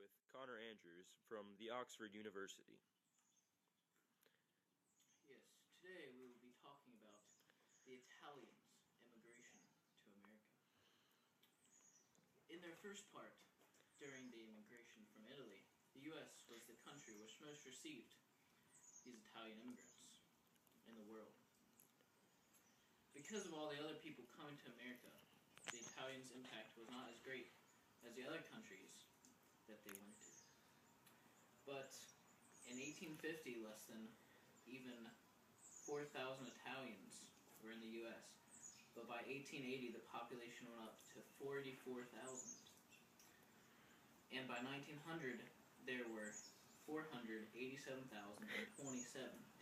with Connor Andrews from the Oxford University. Yes, today we will be talking about the Italians' immigration to America. In their first part, during the immigration from Italy, the U.S. was the country which most received these Italian immigrants in the world. Because of all the other people coming to America, the Italians' impact was not as great as the other countries that they went to. But in 1850, less than even 4,000 Italians were in the U.S., but by 1880 the population went up to 44,000. And by 1900 there were 487,027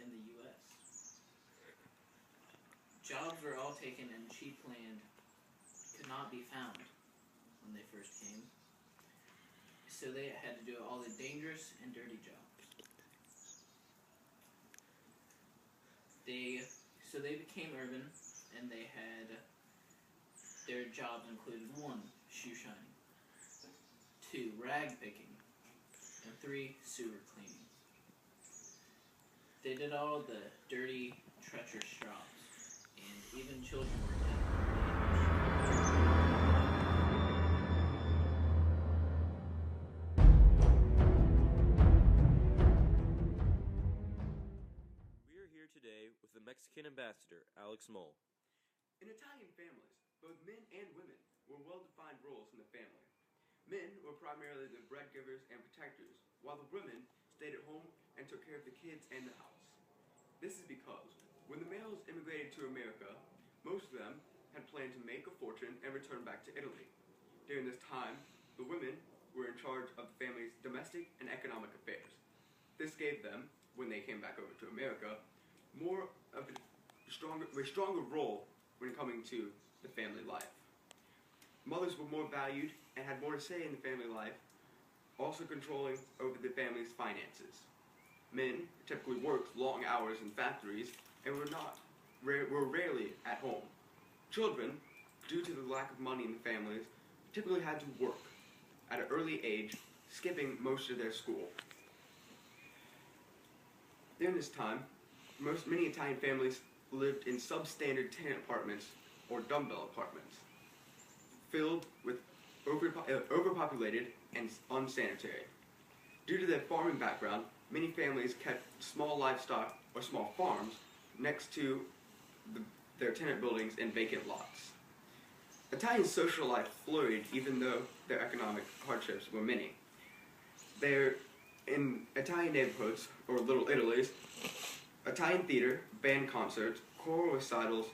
in the U.S. Jobs were all taken and cheap land could not be found when they first came. So they had to do all the dangerous and dirty jobs. So they became urban, and they had their jobs included 1, shoe shining, 2, rag picking, and 3, sewer cleaning. They did all the dirty, treacherous jobs, and even children were taken. Today with the Mexican ambassador, Alex Moll. In Italian families, both men and women were well-defined roles in the family. Men were primarily the bread-givers and protectors, while the women stayed at home and took care of the kids and the house. This is because when the males immigrated to America, most of them had planned to make a fortune and return back to Italy. During this time, the women were in charge of the family's domestic and economic affairs. This gave them, when they came back over to America, more of a stronger role when coming to the family life. Mothers were more valued and had more to say in the family life, also controlling over the family's finances. Men typically worked long hours in factories and were rarely at home. Children, due to the lack of money in the families, typically had to work at an early age, skipping most of their school. During this time, many Italian families lived in substandard tenant apartments or dumbbell apartments, filled with overpopulated and unsanitary. Due to their farming background, many families kept small livestock or small farms next to their tenant buildings and vacant lots. Italian social life flourished even though their economic hardships were many. In Italian neighborhoods, or Little Italies, Italian theater, band concerts, choral recitals,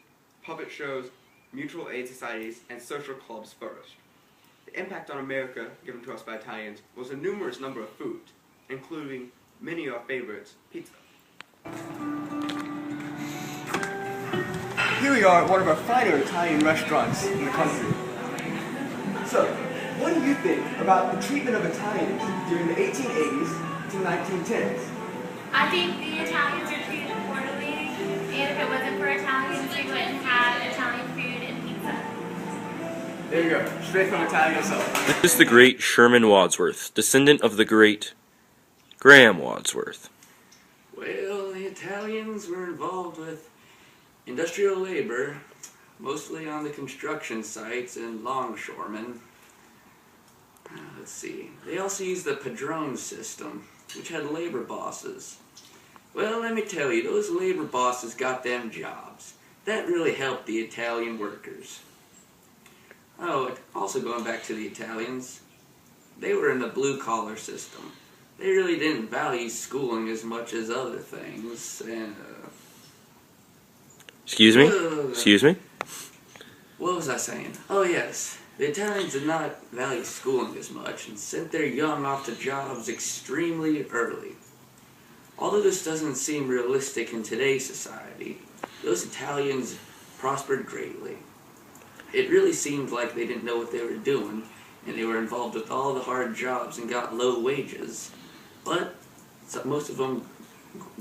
puppet shows, mutual aid societies, and social clubs flourished. The impact on America given to us by Italians was a numerous number of foods, including many of our favorites, pizza. Here we are at one of our finer Italian restaurants in the country. So, what do you think about the treatment of Italians during the 1880s to 1910s? I think the Italians are treated poorly, and if it wasn't for Italians, we wouldn't have Italian food and pizza. There you go, straight from Italian itself. This is the great Sherman Wadsworth, descendant of the great Graham Wadsworth. Well, the Italians were involved with industrial labor, mostly on the construction sites and longshoremen. Let's see, they also used the padrone system, which had labor bosses. Well, let me tell you, those labor bosses got them jobs. That really helped the Italian workers. Oh, also going back to the Italians, they were in the blue-collar system. They really didn't value schooling as much as other things, and, Excuse me? Excuse me? What was I saying? Oh, yes. The Italians did not value schooling as much and sent their young off to jobs extremely early. Although this doesn't seem realistic in today's society, those Italians prospered greatly. It really seemed like they didn't know what they were doing, and they were involved with all the hard jobs and got low wages. But most of them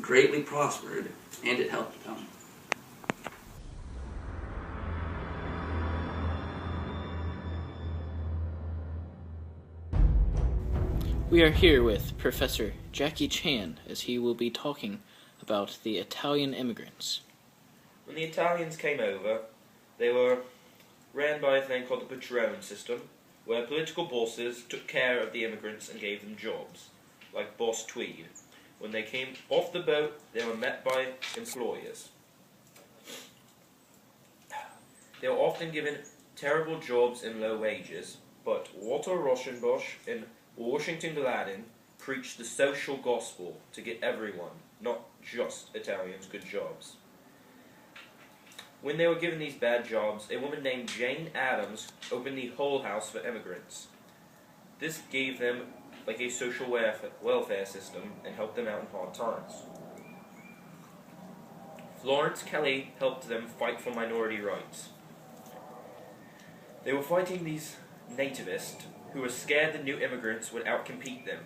greatly prospered, and it helped them. We are here with Professor Jackie Chan as he will be talking about the Italian immigrants. When the Italians came over, they were ran by a thing called the patron system, where political bosses took care of the immigrants and gave them jobs, like Boss Tweed. When they came off the boat, they were met by employers. They were often given terrible jobs and low wages, but Walter Rauschenbusch and Washington Gladden preached the social gospel to get everyone, not just Italians, good jobs. When they were given these bad jobs, a woman named Jane Addams opened the Hull House for immigrants. This gave them like a social welfare system and helped them out in hard times. Florence Kelley helped them fight for minority rights. They were fighting these nativists who were scared the new immigrants would outcompete them.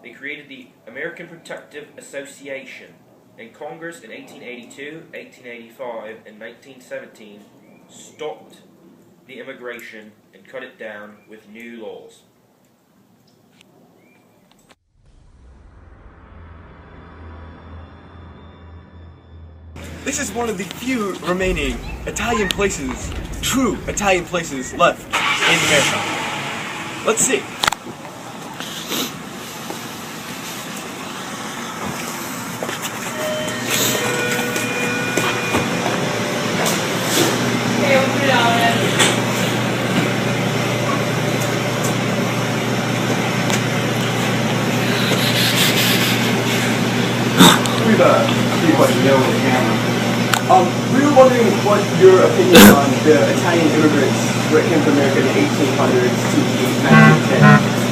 They created the American Protective Association, and Congress in 1882, 1885, and 1917 stopped the immigration and cut it down with new laws. This is one of the few remaining Italian places, true Italian places left in America. Let's see. We have a few questions there with the camera. We were wondering what your opinion on the Italian immigrants who came to America in the 1800s to the 1910s.